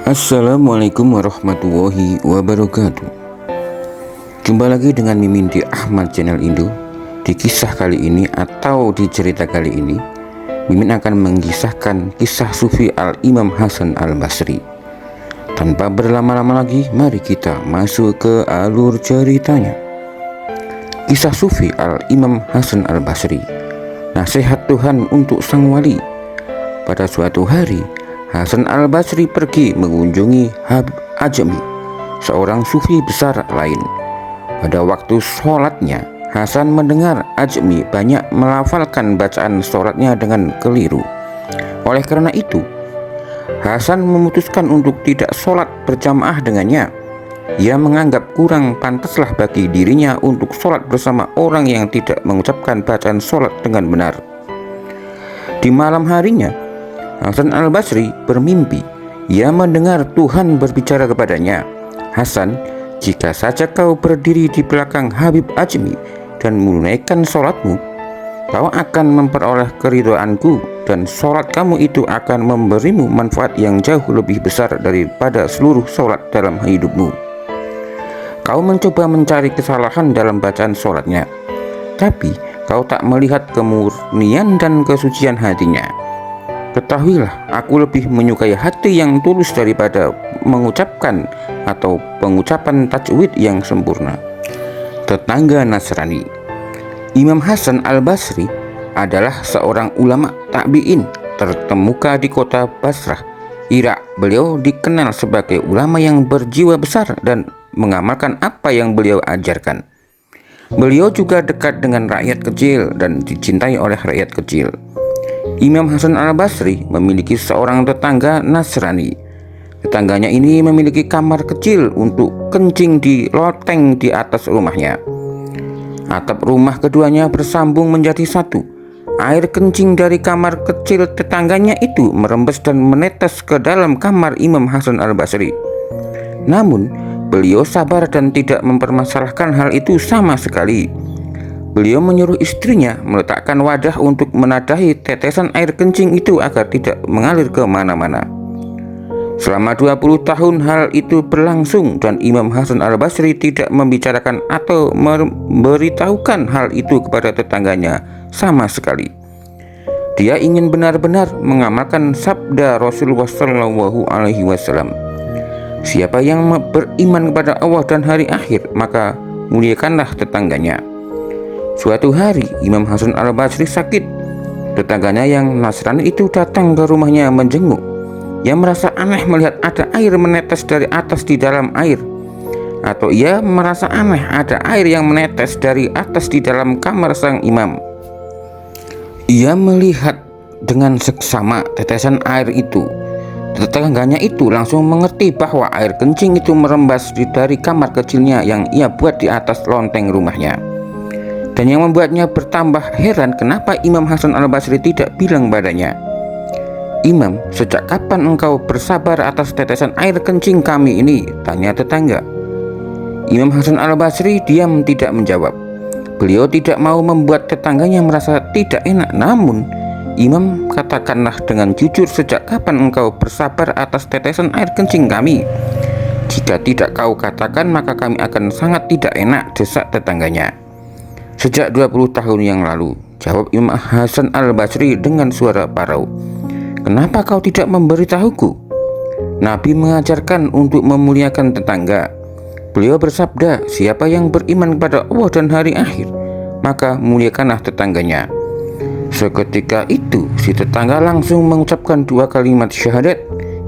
Assalamualaikum warahmatullahi wabarakatuh. Jumpa lagi dengan Mimin di Ahmad Channel Indo. Di kisah kali ini atau di cerita kali ini, Mimin akan mengisahkan kisah Sufi Al-Imam Hasan Al-Basri. Tanpa berlama-lama lagi, mari kita masuk ke alur ceritanya. Kisah Sufi Al-Imam Hasan Al-Basri. Nasihat Tuhan untuk sang wali. Pada suatu hari, Hasan Al-Basri pergi mengunjungi Habib Ajami, seorang sufi besar lain. Pada waktu sholatnya, Hasan mendengar Ajmi banyak melafalkan bacaan sholatnya dengan keliru. Oleh karena itu, Hasan memutuskan untuk tidak sholat berjamaah dengannya. Ia menganggap kurang pantaslah bagi dirinya untuk sholat bersama orang yang tidak mengucapkan bacaan sholat dengan benar. Di malam harinya, Hasan Al-Basri bermimpi. Ia mendengar Tuhan berbicara kepadanya, "Hasan, jika saja kau berdiri di belakang Habib Ajmi dan menunaikan sholatmu, kau akan memperoleh keridhaanku, dan sholat kamu itu akan memberimu manfaat yang jauh lebih besar daripada seluruh sholat dalam hidupmu. Kau mencoba mencari kesalahan dalam bacaan sholatnya, tapi kau tak melihat kemurnian dan kesucian hatinya. Ketahuilah, aku lebih menyukai hati yang tulus daripada mengucapkan atau pengucapan tajwid yang sempurna." Tetangga Nasrani. Imam Hasan Al-Basri adalah seorang ulama tabi'in terkemuka di kota Basrah, Irak. Beliau dikenal sebagai ulama yang berjiwa besar dan mengamalkan apa yang beliau ajarkan. Beliau juga dekat dengan rakyat kecil dan dicintai oleh rakyat kecil. Imam Hasan Al-Basri memiliki seorang tetangga Nasrani. Tetangganya ini memiliki kamar kecil untuk kencing di loteng di atas rumahnya. Atap rumah keduanya bersambung menjadi satu. Air kencing dari kamar kecil tetangganya itu merembes dan menetes ke dalam kamar Imam Hasan Al-Basri. Namun, beliau sabar dan tidak mempermasalahkan hal itu sama sekali. Beliau menyuruh istrinya meletakkan wadah untuk menadahi tetesan air kencing itu agar tidak mengalir ke mana-mana. Selama 20 tahun hal itu berlangsung dan Imam Hasan Al-Basri tidak membicarakan atau memberitahukan hal itu kepada tetangganya sama sekali. Dia ingin benar-benar mengamalkan sabda Rasulullah SAW. Siapa yang beriman kepada Allah dan hari akhir, maka muliakanlah tetangganya. Suatu hari Imam Hasan Al-Basri sakit. Tetangganya yang Nasrani itu datang ke rumahnya menjenguk. Ia merasa aneh melihat ada air menetes dari atas di dalam air, atau ia merasa aneh ada air yang menetes dari atas di dalam kamar sang imam. Ia melihat dengan seksama tetesan air itu. Tetangganya itu langsung mengerti bahwa air kencing itu merembas dari kamar kecilnya yang ia buat di atas lonteng rumahnya. Dan yang membuatnya bertambah heran, kenapa Imam Hasan Al-Basri tidak bilang padanya. "Imam, sejak kapan engkau bersabar atas tetesan air kencing kami ini?" tanya tetangga. Imam Hasan Al-Basri diam tidak menjawab. Beliau tidak mau membuat tetangganya merasa tidak enak. Namun Imam, katakanlah dengan jujur, sejak kapan engkau bersabar atas tetesan air kencing kami? Jika tidak kau katakan, maka kami akan sangat tidak enak, desak tetangganya. "Sejak 20 tahun yang lalu," jawab Imam Hasan Al-Basri dengan suara parau. "Kenapa kau tidak memberitahuku? Nabi mengajarkan untuk memuliakan tetangga. Beliau bersabda, siapa yang beriman kepada Allah dan hari akhir, maka muliakanlah tetangganya." Seketika itu si tetangga langsung mengucapkan 2 kalimat syahadat.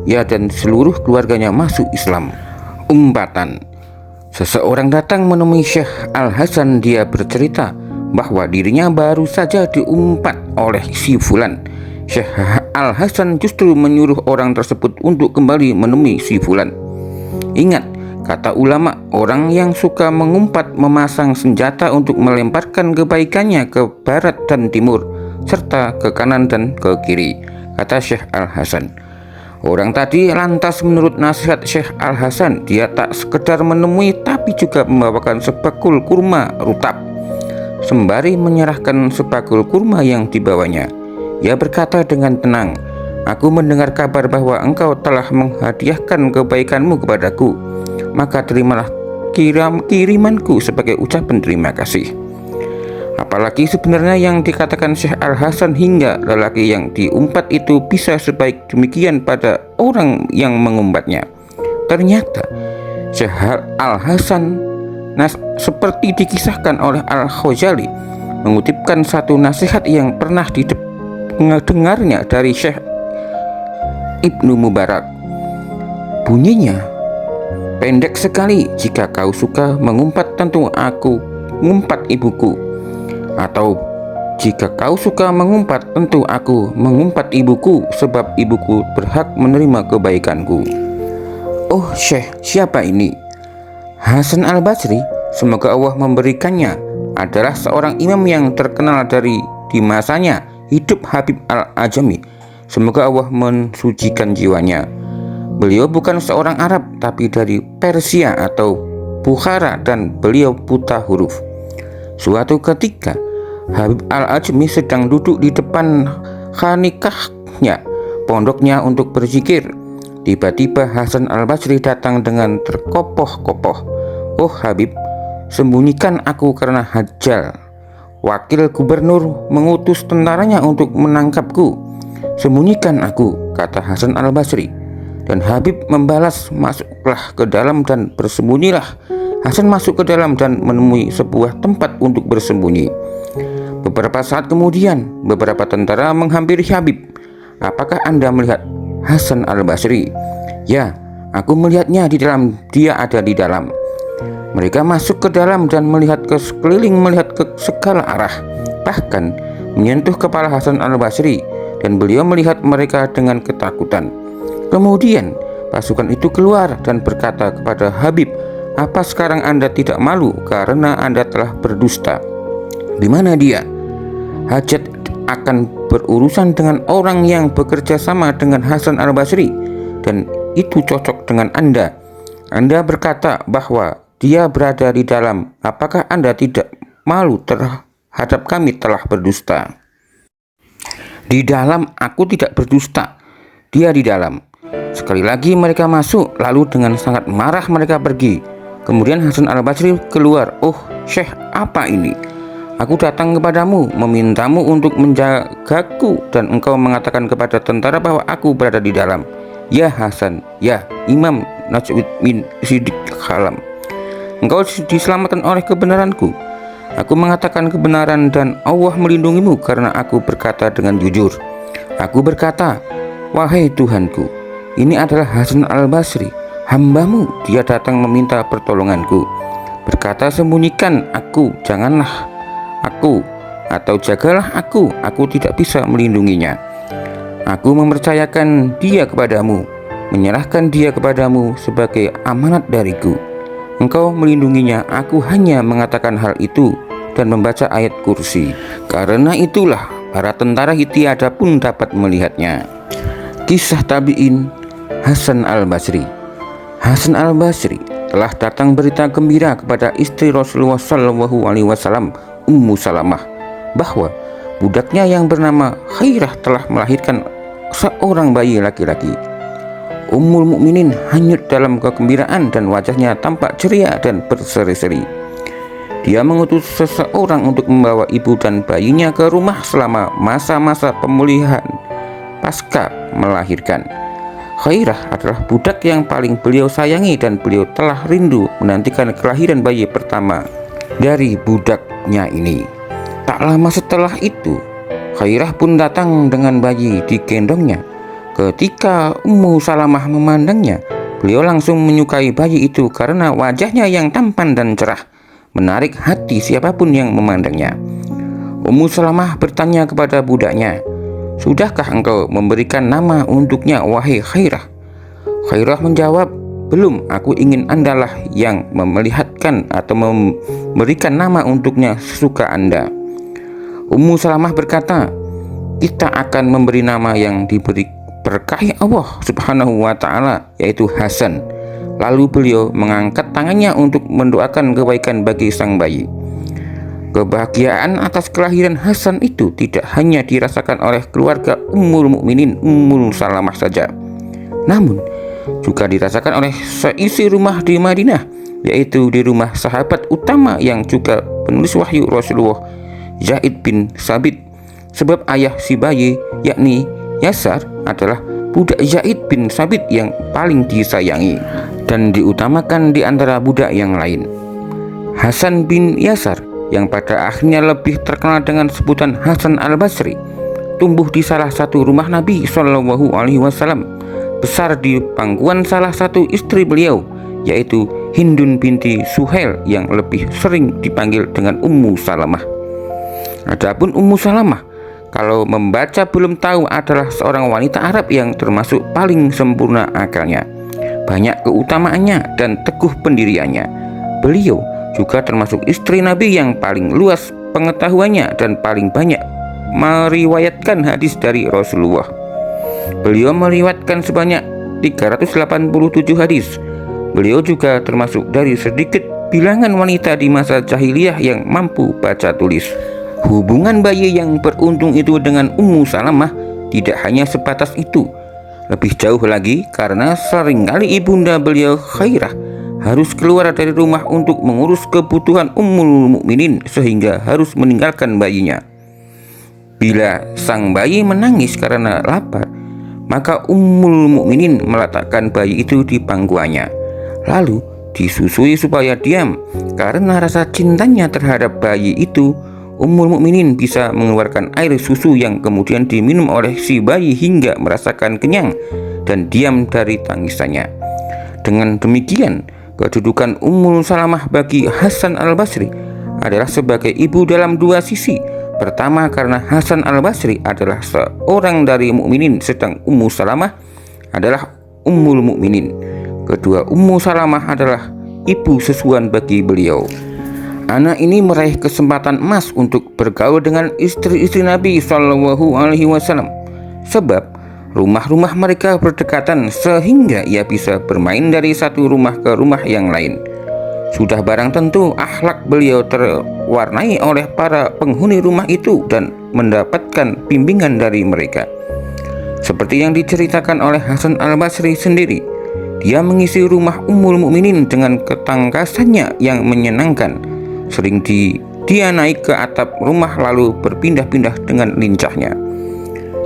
Ia dan seluruh keluarganya masuk Islam. Umpatan. Seseorang datang menemui Syekh Al-Hasan. Dia bercerita bahwa dirinya baru saja diumpat oleh si fulan. Syekh Al-Hasan justru menyuruh orang tersebut untuk kembali menemui si fulan. Ingat, kata ulama, orang yang suka mengumpat memasang senjata untuk melemparkan kebaikannya ke barat dan timur, serta ke kanan dan ke kiri, kata Syekh Al-Hasan. Orang tadi lantas menurut nasihat Syekh Al-Hasan. Dia tak sekedar menemui tapi juga membawakan sebakul kurma rutab. Sembari menyerahkan sebakul kurma yang dibawanya, ia berkata dengan tenang, aku mendengar kabar bahwa engkau telah menghadiahkan kebaikanmu kepadaku, maka terimalah kirimanku sebagai ucapan terima kasih. Apalagi sebenarnya yang dikatakan Syekh Al-Hasan hingga lelaki yang diumpat itu bisa sebaik demikian pada orang yang mengumbatnya. Ternyata Syekh Al-Hasan seperti dikisahkan oleh Al-Ghazali mengutipkan satu nasihat yang pernah didengarnya dari Syekh Ibnu Mubarak. Bunyinya pendek sekali, jika kau suka mengumpat tentu aku mengumpat ibuku, atau jika kau suka mengumpat tentu aku mengumpat ibuku, sebab ibuku berhak menerima kebaikanku. Oh Syekh, siapa ini? Hasan Al-Basri, semoga Allah memberikannya, adalah seorang imam yang terkenal di masanya hidup Habib Al-Ajami. Semoga Allah mensucikan jiwanya. Beliau bukan seorang Arab, tapi dari Persia atau Bukhara, dan beliau buta huruf. Suatu ketika Habib Al-Ajami sedang duduk di depan khanikahnya, pondoknya, untuk berzikir. Tiba-tiba Hasan Al-Basri datang dengan terkopoh-kopoh. Oh Habib, sembunyikan aku karena Hajjal, wakil gubernur, mengutus tentaranya untuk menangkapku. Sembunyikan aku, kata Hasan Al-Basri. Dan Habib membalas, masuklah ke dalam dan bersembunyilah. Hasan masuk ke dalam dan menemui sebuah tempat untuk bersembunyi. Beberapa saat kemudian, beberapa tentara menghampiri Habib. Apakah Anda melihat Hasan Al-Basri? Ya, aku melihatnya di dalam. Dia ada di dalam. Mereka masuk ke dalam dan melihat ke sekeliling, melihat ke segala arah, bahkan menyentuh kepala Hasan Al-Basri, dan beliau melihat mereka dengan ketakutan. Kemudian pasukan itu keluar dan berkata kepada Habib, apa sekarang Anda tidak malu karena Anda telah berdusta? Di mana dia? Hajat akan berurusan dengan orang yang bekerja sama dengan Hasan Al-Basri, dan itu cocok dengan Anda. Anda berkata bahwa dia berada di dalam. Apakah Anda tidak malu terhadap kami telah berdusta? Di dalam, aku tidak berdusta. Dia di dalam. Sekali lagi mereka masuk, lalu dengan sangat marah mereka pergi. Kemudian Hasan Al-Basri keluar. Oh Syekh, apa ini? Aku datang kepadamu, memintamu untuk menjagaku, dan engkau mengatakan kepada tentara bahwa aku berada di dalam. Ya Hasan, ya Imam Najmuddin Siddiq Khalam, engkau diselamatkan oleh kebenaranku. Aku mengatakan kebenaran dan Allah melindungimu karena aku berkata dengan jujur. Aku berkata, wahai Tuhanku, ini adalah Hasan Al-Basri, hambamu. Dia datang meminta pertolonganku. Berkata, sembunyikan aku, janganlah aku, atau jagalah aku tidak bisa melindunginya. Aku mempercayakan dia kepadamu, menyerahkan dia kepadamu sebagai amanat dariku. Engkau melindunginya. Aku hanya mengatakan hal itu dan membaca ayat kursi. Karena itulah para tentara tiada pun dapat melihatnya. Kisah tabi'in Hasan Al-Basri. Hasan Al-Basri telah datang berita gembira kepada istri Rasulullah SAW, Ummu Salamah, bahwa budaknya yang bernama Khairah telah melahirkan seorang bayi laki-laki. Ummul Mukminin hanyut dalam kegembiraan dan wajahnya tampak ceria dan berseri-seri. Dia mengutus seseorang untuk membawa ibu dan bayinya ke rumah selama masa-masa pemulihan pasca melahirkan. Khairah adalah budak yang paling beliau sayangi, dan beliau telah rindu menantikan kelahiran bayi pertama dari budaknya ini. Tak lama setelah itu, Khairah pun datang dengan bayi digendongnya. Ketika Ummu Salamah memandangnya, beliau langsung menyukai bayi itu karena wajahnya yang tampan dan cerah, menarik hati siapapun yang memandangnya. Ummu Salamah bertanya kepada budaknya, sudahkah engkau memberikan nama untuknya, wahai Khairah? Khairah menjawab, belum, aku ingin Andalah yang memelihatkan atau memberikan nama untuknya sesuka Anda. Ummu Salamah berkata, kita akan memberi nama yang berkahi Allah Subhanahu wa Ta'ala, yaitu Hasan. Lalu beliau mengangkat tangannya untuk mendoakan kebaikan bagi sang bayi. Kebahagiaan atas kelahiran Hasan itu tidak hanya dirasakan oleh keluarga Ummul Mukminin Ummul Salamah saja, namun juga dirasakan oleh seisi rumah di Madinah, yaitu di rumah sahabat utama yang juga penulis wahyu Rasulullah, Zaid bin Sabit. Sebab ayah si bayi, yakni Yasar, adalah budak Zaid bin Sabit yang paling disayangi dan diutamakan di antara budak yang lain. Hasan bin Yasar, yang pada akhirnya lebih terkenal dengan sebutan Hasan al-Basri, tumbuh di salah satu rumah Nabi Shallallahu Alaihi Wasallam, besar di pangkuan salah satu istri beliau, yaitu Hindun binti Suhail yang lebih sering dipanggil dengan Ummu Salamah. Adapun Ummu Salamah, kalau membaca belum tahu, adalah seorang wanita Arab yang termasuk paling sempurna akalnya, banyak keutamaannya dan teguh pendiriannya. Beliau juga termasuk istri Nabi yang paling luas pengetahuannya dan paling banyak meriwayatkan hadis dari Rasulullah. Beliau meriwayatkan sebanyak 387 hadis. Beliau juga termasuk dari sedikit bilangan wanita di masa jahiliyah yang mampu baca tulis. Hubungan bayi yang beruntung itu dengan Ummu Salamah tidak hanya sebatas itu. Lebih jauh lagi, karena seringkali ibunda beliau Khairah harus keluar dari rumah untuk mengurus kebutuhan Ummul Mukminin sehingga harus meninggalkan bayinya. Bila sang bayi menangis karena lapar, maka Ummul Mukminin meletakkan bayi itu di pangkuannya, lalu disusui supaya diam. Karena rasa cintanya terhadap bayi itu, Ummul Mukminin bisa mengeluarkan air susu yang kemudian diminum oleh si bayi hingga merasakan kenyang dan diam dari tangisannya. Dengan demikian, kedudukan Ummul Salamah bagi Hasan al-Basri adalah sebagai ibu dalam dua sisi. Pertama, karena Hasan al-Basri adalah seorang dari mukminin, sedang Ummu Salamah adalah Ummul Mukminin. Kedua, Ummu Salamah adalah ibu sesuan bagi beliau. Anak ini meraih kesempatan emas untuk bergaul dengan istri-istri Nabi Shallallahu Alaihi Wasallam, sebab rumah-rumah mereka berdekatan sehingga ia bisa bermain dari satu rumah ke rumah yang lain. Sudah barang tentu akhlak beliau terwarnai oleh para penghuni rumah itu dan mendapatkan bimbingan dari mereka. Seperti yang diceritakan oleh Hasan al-Basri sendiri, dia mengisi rumah Ummul Mukminin dengan ketangkasannya yang menyenangkan. Sering dia naik ke atap rumah lalu berpindah-pindah dengan lincahnya.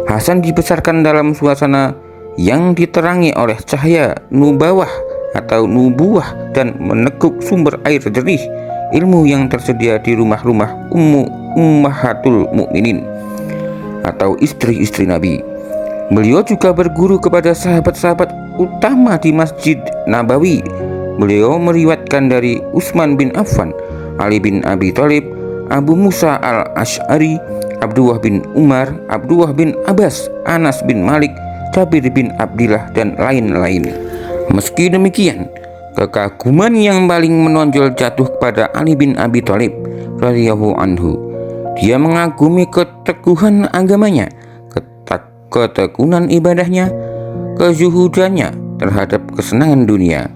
Hasan dibesarkan dalam suasana yang diterangi oleh cahaya nubawah atau nubuwah dan meneguk sumber air jernih ilmu yang tersedia di rumah-rumah Ummahatul Mukminin atau istri-istri Nabi. Beliau juga berguru kepada sahabat-sahabat utama di Masjid Nabawi. Beliau meriwayatkan dari Utsman bin Affan, Ali bin Abi Thalib, Abu Musa al-Asy'ari, Abdullah bin Umar, Abdullah bin Abbas, Anas bin Malik, Jabir bin Abdillah, dan lain-lain. Meski demikian, kekaguman yang paling menonjol jatuh kepada Ali bin Abi Thalib radhiyallahu anhu. Dia mengagumi keteguhan agamanya, ketekunan ibadahnya, kezuhudannya terhadap kesenangan dunia,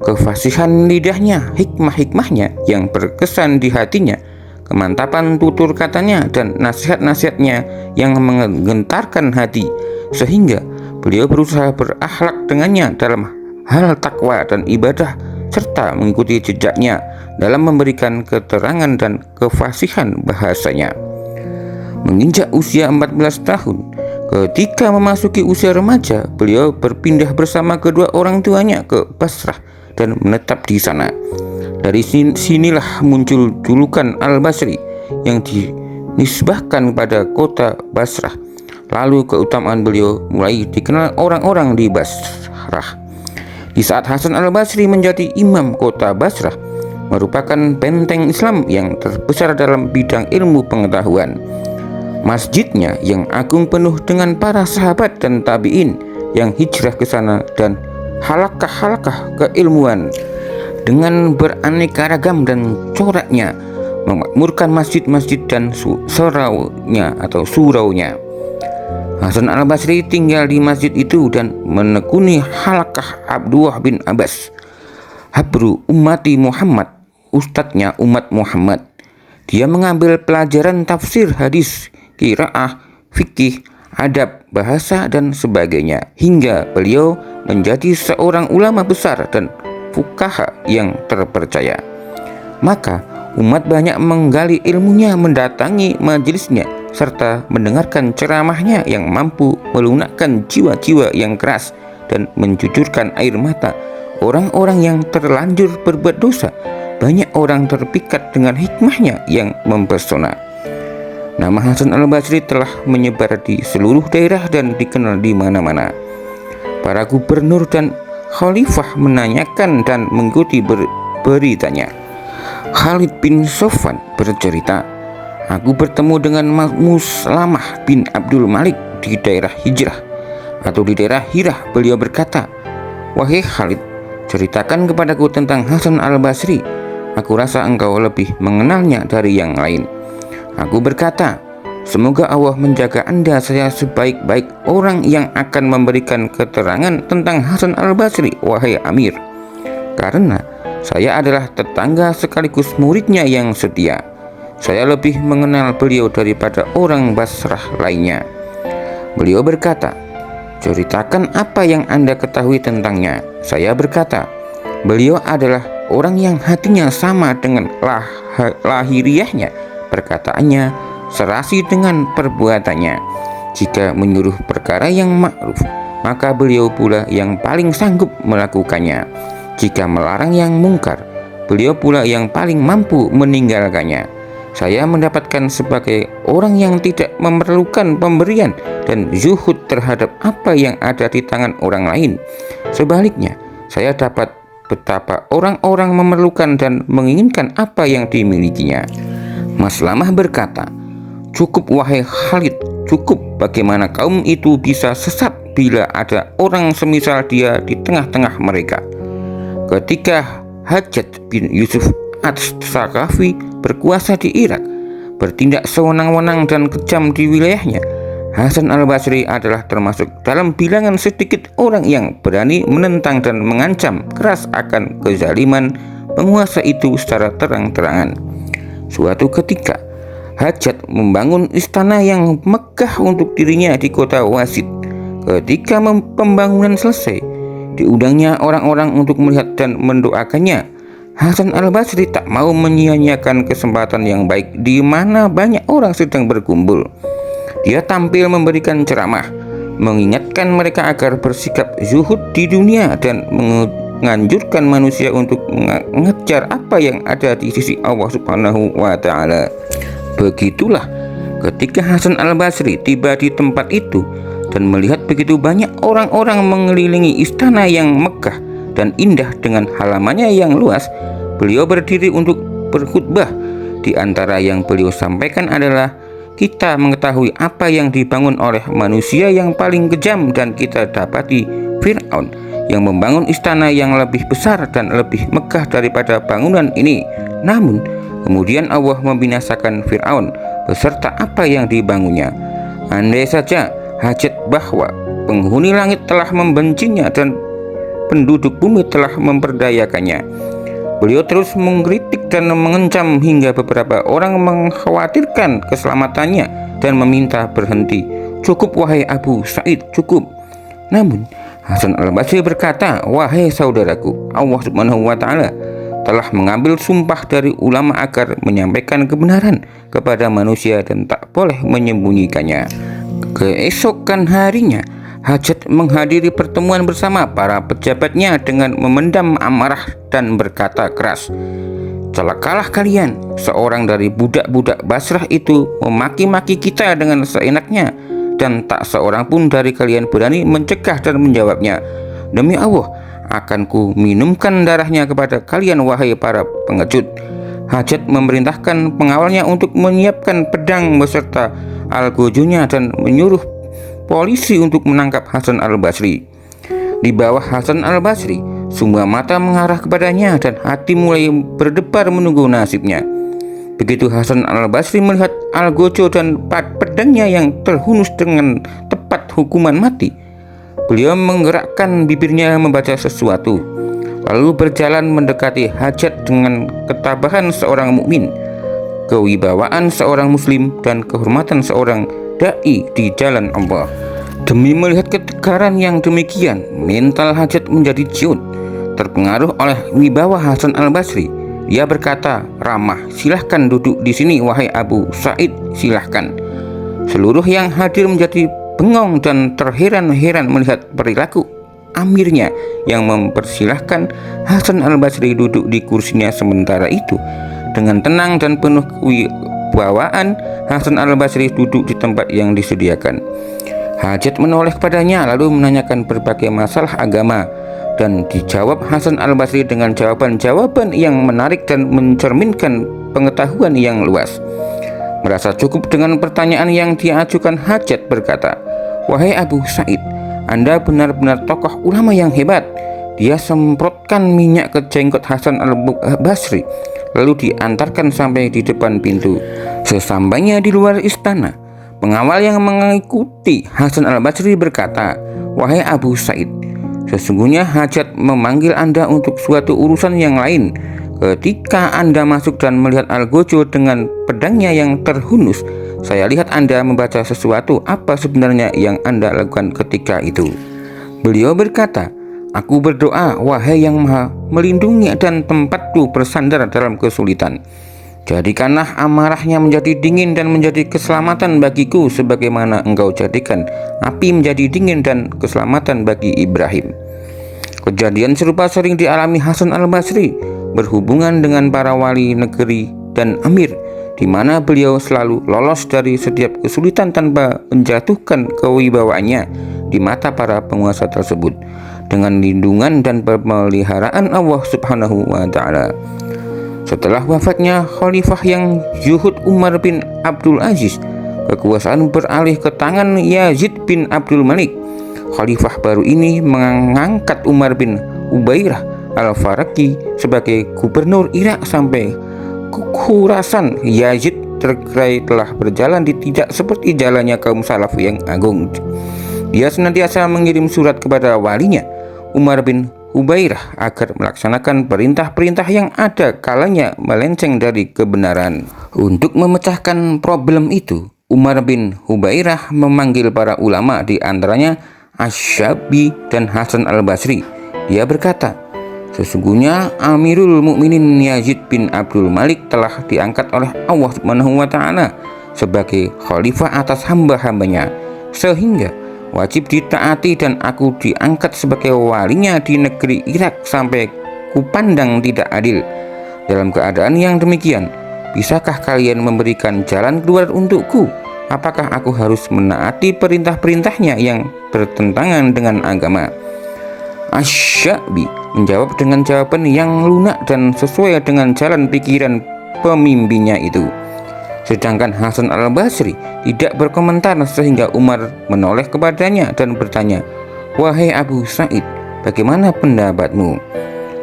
kefasihan lidahnya, hikmah-hikmahnya yang berkesan di hatinya, kemantapan tutur katanya, dan nasihat-nasihatnya yang menggentarkan hati, sehingga beliau berusaha berakhlak dengannya dalam hal takwa dan ibadah, serta mengikuti jejaknya dalam memberikan keterangan dan kefasihan bahasanya. Menginjak usia 14 tahun, ketika memasuki usia remaja, beliau berpindah bersama kedua orang tuanya ke Basrah dan menetap di sana. Dari sinilah muncul julukan Al-Basri yang dinisbahkan pada kota Basrah. Lalu keutamaan beliau mulai dikenal orang-orang di Basrah. Di saat Hasan al-Basri menjadi imam kota Basrah, merupakan benteng Islam yang terbesar dalam bidang ilmu pengetahuan. Masjidnya yang agung penuh dengan para sahabat dan tabi'in yang hijrah ke sana, dan halakah-halakah keilmuan dengan beraneka ragam dan coraknya memakmurkan masjid-masjid dan suraunya atau suraunya. Hasan al-Basri tinggal di masjid itu dan menekuni halakah Abdullah bin Abbas, habru ummati Muhammad, ustadznya umat Muhammad. Dia mengambil pelajaran tafsir, hadis, qiraah, fikih, adab, bahasa, dan sebagainya, hingga beliau menjadi seorang ulama besar dan fuqaha yang terpercaya. Maka umat banyak menggali ilmunya, mendatangi majelisnya, serta mendengarkan ceramahnya yang mampu melunakkan jiwa-jiwa yang keras dan mencucurkan air mata orang-orang yang terlanjur berbuat dosa. Banyak orang terpikat dengan hikmahnya yang mempesona. Nama Hasan al-Basri telah menyebar di seluruh daerah dan dikenal di mana-mana. Para gubernur dan khalifah menanyakan dan mengikuti beritanya. Khalid bin Sofwan bercerita, "Aku bertemu dengan Muslamah bin Abdul Malik di daerah Hijrah atau di daerah Hirah. Beliau berkata, 'Wahai Khalid, ceritakan kepadaku tentang Hasan al-Basri. Aku rasa engkau lebih mengenalnya dari yang lain.' Aku berkata, 'Semoga Allah menjaga Anda, saya sebaik-baik orang yang akan memberikan keterangan tentang Hasan al-Basri, wahai Amir. Karena saya adalah tetangga sekaligus muridnya yang setia. Saya lebih mengenal beliau daripada orang Basrah lainnya.' Beliau berkata, 'Ceritakan apa yang Anda ketahui tentangnya.' Saya berkata, 'Beliau adalah orang yang hatinya sama dengan lahiriahnya, perkataannya serasi dengan perbuatannya. Jika menyuruh perkara yang ma'ruf, maka beliau pula yang paling sanggup melakukannya. Jika melarang yang mungkar, beliau pula yang paling mampu meninggalkannya. Saya mendapatkan sebagai orang yang tidak memerlukan pemberian dan zuhud terhadap apa yang ada di tangan orang lain. Sebaliknya, saya dapat betapa orang-orang memerlukan dan menginginkan apa yang dimilikinya.' Maslamah berkata, 'Cukup wahai Khalid, cukup. Bagaimana kaum itu bisa sesat bila ada orang semisal dia di tengah-tengah mereka?' Ketika Hajjaj bin Yusuf Ats-Tsaqafi berkuasa di Irak, bertindak sewenang-wenang dan kejam di wilayahnya, Hasan al-Basri adalah termasuk dalam bilangan sedikit orang yang berani menentang dan mengancam keras akan kezaliman penguasa itu secara terang-terangan. Suatu ketika, Hajjaj membangun istana yang megah untuk dirinya di kota Wasit. Ketika pembangunan selesai, diundangnya orang-orang untuk melihat dan mendoakannya. Hasan al-Basri tak mau menyia-nyiakan kesempatan yang baik di mana banyak orang sedang berkumpul. Dia tampil memberikan ceramah, mengingatkan mereka agar bersikap zuhud di dunia dan menganjurkan manusia untuk mengejar apa yang ada di sisi Allah Subhanahu wa Ta'ala. Begitulah ketika Hasan al-Basri tiba di tempat itu dan melihat begitu banyak orang-orang mengelilingi istana yang megah dan indah dengan halamannya yang luas, beliau berdiri untuk berkhutbah. Di antara yang beliau sampaikan adalah, kita mengetahui apa yang dibangun oleh manusia yang paling kejam, dan kita dapati Fir'aun yang membangun istana yang lebih besar dan lebih megah daripada bangunan ini. Namun kemudian Allah membinasakan Fir'aun beserta apa yang dibangunnya. Andai saja hajat bahwa penghuni langit telah membencinya dan penduduk bumi telah memperdayakannya. Beliau terus mengkritik dan mengancam hingga beberapa orang mengkhawatirkan keselamatannya dan meminta berhenti. 'Cukup wahai Abu Sa'id, cukup.' Namun Hasan al-Basri berkata, 'Wahai saudaraku, Allah Subhanahu wa Ta'ala telah mengambil sumpah dari ulama agar menyampaikan kebenaran kepada manusia dan tak boleh menyembunyikannya.' Keesokan harinya, Hajjaj menghadiri pertemuan bersama para pejabatnya dengan memendam amarah dan berkata keras, 'Celakalah kalian, seorang dari budak-budak Basrah itu memaki-maki kita dengan seenaknya, dan tak seorang pun dari kalian berani mencegah dan menjawabnya. Demi Allah, akan ku minumkan darahnya kepada kalian, wahai para pengecut.' Hajjaj memerintahkan pengawalnya untuk menyiapkan pedang beserta algojonya dan menyuruh polisi untuk menangkap Hasan al-Basri. Di bawah Hasan al-Basri, semua mata mengarah kepadanya dan hati mulai berdebar menunggu nasibnya. Begitu Hasan al-Basri melihat algojo dan pedangnya yang terhunus dengan tepat hukuman mati, beliau menggerakkan bibirnya membaca sesuatu, lalu berjalan mendekati Hajjaj dengan ketabahan seorang mukmin. kewibawaan seorang muslim dan kehormatan seorang dai di jalan Allah. Demi melihat ketegaran yang demikian, mental Hajat menjadi ciut, terpengaruh oleh wibawa Hasan al-Basri. Dia berkata ramah, "Silahkan duduk di sini wahai Abu Sa'id, silahkan." Seluruh yang hadir menjadi bengong dan terheran-heran melihat perilaku amirnya yang mempersilahkan Hasan al-Basri duduk di kursinya. Sementara itu, dengan tenang dan penuh kewibawaan, Hasan al-Basri duduk di tempat yang disediakan. Hajat menoleh kepadanya lalu menanyakan berbagai masalah agama, dan dijawab Hasan al-Basri dengan jawaban-jawaban yang menarik dan mencerminkan pengetahuan yang luas. Merasa cukup dengan pertanyaan yang diajukan, Hajat berkata, "Wahai Abu Sa'id, Anda benar-benar tokoh ulama yang hebat." Dia semprotkan minyak ke jenggot Hasan al-Basri lalu diantarkan sampai di depan pintu. Sesampainya di luar istana, pengawal yang mengikuti Hasan al-Basri berkata, "Wahai Abu Sa'id, sesungguhnya Hajat memanggil Anda untuk suatu urusan yang lain. Ketika Anda masuk dan melihat Algojo dengan pedangnya yang terhunus, saya lihat Anda membaca sesuatu. Apa sebenarnya yang Anda lakukan ketika itu?" Beliau berkata, "Aku berdoa, wahai yang maha melindungi dan tempatku bersandar dalam kesulitan. Jadikanlah amarahnya menjadi dingin dan menjadi keselamatan bagiku, sebagaimana engkau jadikan api menjadi dingin dan keselamatan bagi Ibrahim." Kejadian serupa sering dialami Hasan al-Basri berhubungan dengan para wali negeri dan amir, di mana beliau selalu lolos dari setiap kesulitan tanpa menjatuhkan kewibawaannya di mata para penguasa tersebut, dengan lindungan dan pemeliharaan Allah Subhanahu wa Ta'ala. Setelah wafatnya Khalifah yang zuhud Umar bin Abdul Aziz, kekuasaan beralih ke tangan Yazid bin Abdul Malik. Khalifah baru ini mengangkat Umar bin Ubairah al-Faraki sebagai gubernur Irak sampai Khurasan. Yazid terkait telah berjalan tidak seperti jalannya kaum salaf yang agung. Dia senantiasa mengirim surat kepada walinya Umar bin Ubairah agar melaksanakan perintah-perintah yang ada kalanya melenceng dari kebenaran. Untuk memecahkan problem itu, Umar bin Ubairah memanggil para ulama, di antaranya Asy-Syabi dan Hasan al-Basri. Dia berkata, "Sesungguhnya Amirul Mukminin Yazid bin Abdul Malik telah diangkat oleh Allah Subhanahu wa Ta'ala sebagai khalifah atas hamba-hambanya, sehingga wajib ditaati, dan aku diangkat sebagai walinya di negeri Irak sampai kupandang tidak adil. Dalam keadaan yang demikian, bisakah kalian memberikan jalan keluar untukku? Apakah aku harus menaati perintah-perintahnya yang bertentangan dengan agama?" Asy-Syabi menjawab dengan jawaban yang lunak dan sesuai dengan jalan pikiran pemimpinnya itu. Sedangkan Hasan al-Basri tidak berkomentar, sehingga Umar menoleh kepadanya dan bertanya, "Wahai Abu Sa'id, bagaimana pendapatmu?"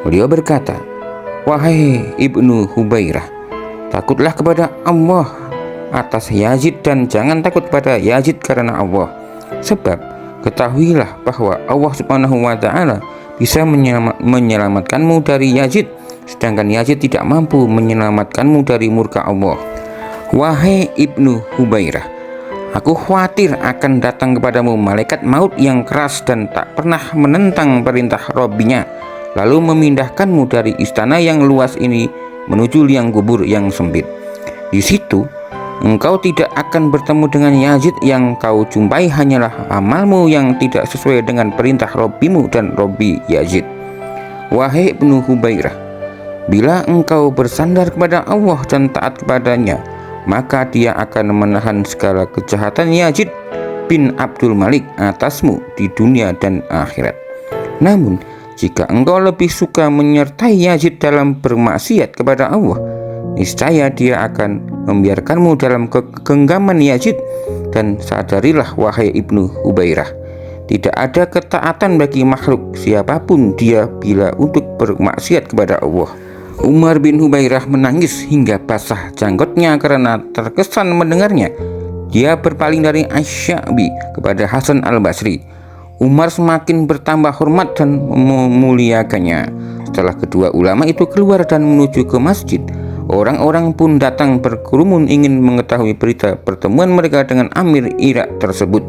Beliau berkata, "Wahai Ibnu Hubairah, takutlah kepada Allah atas Yazid dan jangan takut pada Yazid karena Allah. Sebab ketahuilah bahwa Allah Subhanahu wa Ta'ala bisa menyelamatkanmu dari Yazid, sedangkan Yazid tidak mampu menyelamatkanmu dari murka Allah. Wahai Ibnu Hubairah, aku khawatir akan datang kepadamu malaikat maut yang keras dan tak pernah menentang perintah Robbinya, lalu memindahkanmu dari istana yang luas ini menuju liang kubur yang sempit. Di situ engkau tidak akan bertemu dengan Yazid. Yang kau jumpai hanyalah amalmu yang tidak sesuai dengan perintah Robbimu dan Robbi Yazid. Wahai Ibnu Hubairah, bila engkau bersandar kepada Allah dan taat kepadanya, maka dia akan menahan segala kejahatan Yazid bin Abdul Malik atasmu di dunia dan akhirat. Namun jika engkau lebih suka menyertai Yazid dalam bermaksiat kepada Allah, niscaya dia akan membiarkanmu dalam kegenggaman Yazid. Dan sadarilah wahai Ibnu Hubairah, tidak ada ketaatan bagi makhluk siapapun dia bila untuk bermaksiat kepada Allah." Umar bin Hubairah menangis hingga basah janggutnya karena terkesan mendengarnya. Dia berpaling dari Asy-Syabi kepada Hasan al-Basri. Umar semakin bertambah hormat dan memuliakannya. Setelah kedua ulama itu keluar dan menuju ke masjid, Orang-orang pun datang berkerumun ingin mengetahui berita pertemuan mereka dengan Amir Irak tersebut.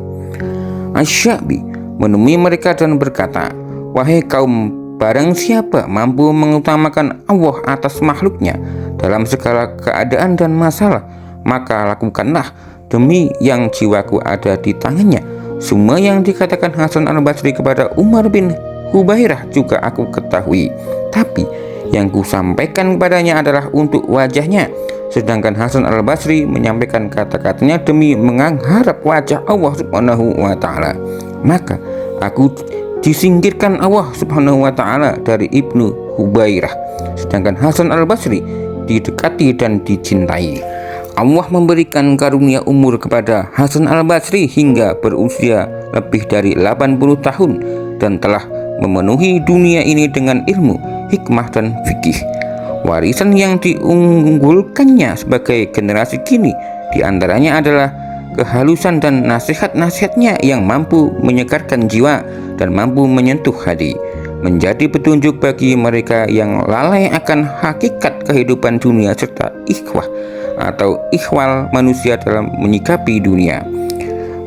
Asy-Sya'bi menemui mereka dan berkata, "Wahai kaum, barang siapa mampu mengutamakan Allah atas makhluknya dalam segala keadaan dan masalah, maka lakukanlah. Demi yang jiwaku ada di tangannya, semua yang dikatakan Hasan al-Basri kepada Umar bin Hubairah juga aku ketahui. Tapi yang ku sampaikan kepadanya adalah untuk wajahnya, sedangkan Hasan al-Basri menyampaikan kata-katanya demi mengharap wajah Allah subhanahu wa ta'ala. Maka aku disingkirkan Allah subhanahu wa ta'ala dari Ibnu Hubairah, sedangkan Hasan al-Basri didekati dan dicintai. Allah memberikan karunia umur kepada Hasan al-Basri hingga berusia lebih dari 80 tahun dan telah memenuhi dunia ini dengan ilmu, hikmah dan fikih. Warisan yang diunggulkannya sebagai generasi kini diantaranya adalah kehalusan dan nasihat-nasihatnya yang mampu menyegarkan jiwa dan mampu menyentuh hati, menjadi petunjuk bagi mereka yang lalai akan hakikat kehidupan dunia serta ikhwah atau ikhwal manusia dalam menyikapi dunia.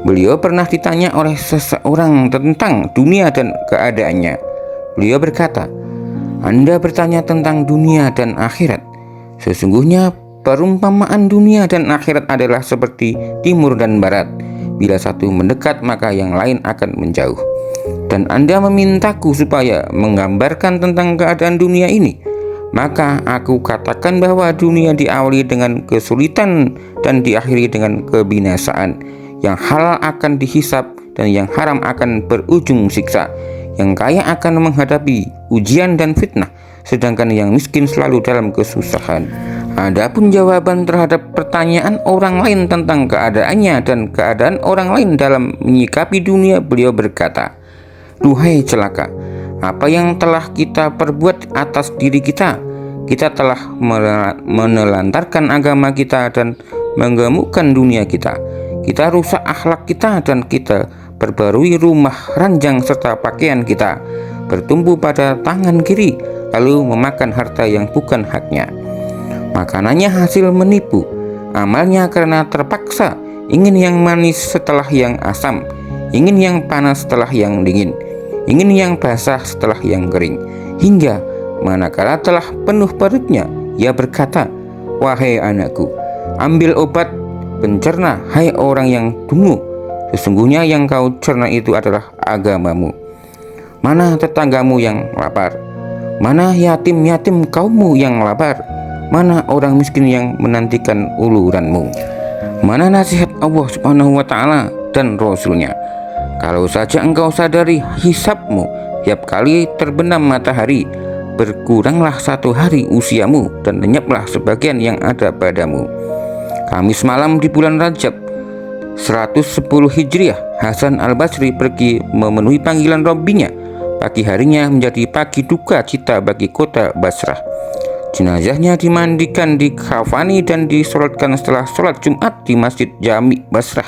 Beliau pernah ditanya oleh seseorang tentang dunia dan keadaannya. Beliau berkata, "Anda bertanya tentang dunia dan akhirat. Sesungguhnya perumpamaan dunia dan akhirat adalah seperti timur dan barat. Bila satu mendekat maka yang lain akan menjauh. Dan Anda memintaku supaya menggambarkan tentang keadaan dunia ini. Maka aku katakan bahwa dunia diawali dengan kesulitan dan diakhiri dengan kebinasaan. Yang halal akan dihisap dan yang haram akan berujung siksa. Yang kaya akan menghadapi ujian dan fitnah, sedangkan yang miskin selalu dalam kesusahan." Adapun jawaban terhadap pertanyaan orang lain tentang keadaannya dan keadaan orang lain dalam menyikapi dunia, beliau berkata, "Duhai celaka, apa yang telah kita perbuat atas diri kita? Kita telah menelantarkan agama kita dan menggemukkan dunia kita. Kita rusak akhlak kita dan kita perbarui rumah ranjang serta pakaian kita, bertumbuh pada tangan kiri, lalu memakan harta yang bukan haknya. Makanannya hasil menipu, amalnya karena terpaksa, ingin yang manis setelah yang asam, ingin yang panas setelah yang dingin, ingin yang basah setelah yang kering, hingga manakala telah penuh perutnya, ia berkata, 'Wahai anakku, ambil obat pencerna, hai orang yang dungu. Sesungguhnya yang kau cerna itu adalah agamamu. Mana tetanggamu yang lapar? Mana yatim-yatim kaummu yang lapar? Mana orang miskin yang menantikan uluranmu? Mana nasihat Allah subhanahu wa ta'ala dan Rasulnya? Kalau saja engkau sadari hisabmu tiap kali terbenam matahari, berkuranglah 1 hari usiamu dan lenyaplah sebagian yang ada padamu.' Kamis malam di bulan Rajab 110 Hijriah, Hasan al-Basri pergi memenuhi panggilan Rabbinya. Pagi harinya menjadi pagi duka cita bagi kota Basrah. Jenazahnya dimandikan, dikafani dan disolatkan setelah sholat Jumat di Masjid Jami Basrah,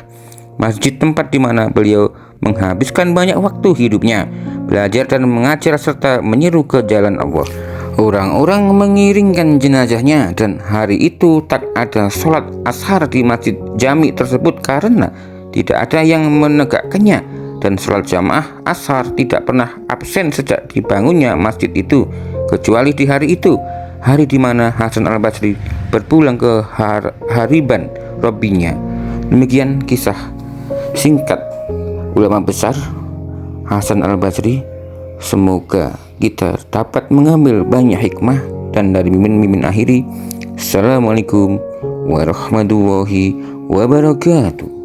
masjid tempat di mana beliau menghabiskan banyak waktu hidupnya, belajar dan mengajar serta menyeru ke jalan Allah. Orang-orang mengiringkan jenazahnya dan hari itu tak ada sholat ashar di masjid Jami tersebut karena tidak ada yang menegakkannya, dan sholat jamaah ashar tidak pernah absen sejak dibangunnya masjid itu, kecuali di hari itu, hari di mana Hasan al-Basri berpulang ke hariban Rabbinya. Demikian kisah singkat ulama besar Hasan al-Basri. Semoga kita dapat mengambil banyak hikmah, dan dari mimin akhiri, Assalamualaikum warahmatullahi wabarakatuh.